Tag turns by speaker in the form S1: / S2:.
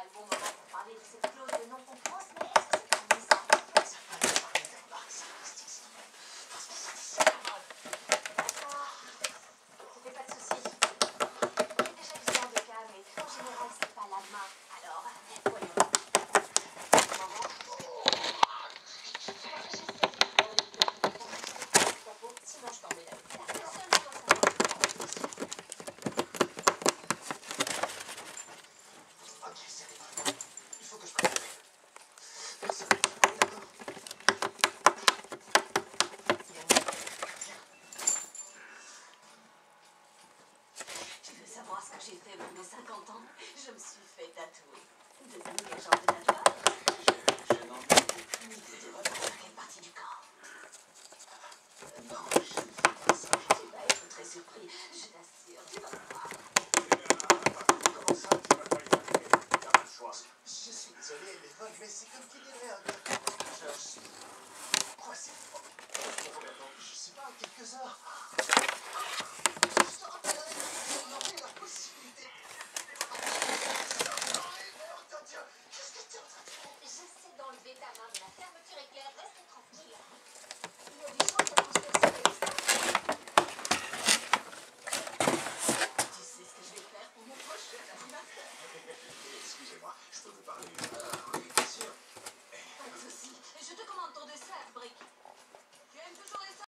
S1: pas le bon moment pour parler de cette clause de non-concurrence, mais est-ce que c'est pas ça?
S2: Ça va nous parler de Marx Investis. Parce que c'est Sherman.
S1: D'accord. Ça fait pas de soucis. J'ai déjà vu ce genre de cas, mais en général, c'est pas la main. Alors, voyons. Un moment. Sinon, je t'emmène avec la personne qui doit savoir.
S2: Ok, c'est réglé. Il faut que je prenne. Personne n'est d'accord.
S1: Tu veux savoir ce que j'ai fait pour mes 50 ans? Je me suis fait tatouer. Devenue agent de tatouage.
S2: Je n'en ai aucune idée.
S1: Dans quelle partie du corps?
S2: Non, je ne fais pas ça.
S1: Tu vas être très surpris, je t'assure. Tu vas voir.
S2: Comment ça, tu vas pas y arriver? T'as pas le choix. Je suis désolé, les vols, mais c'est comme qui dirait un gars. Je suis coincé. Je sais pas, quelques heures.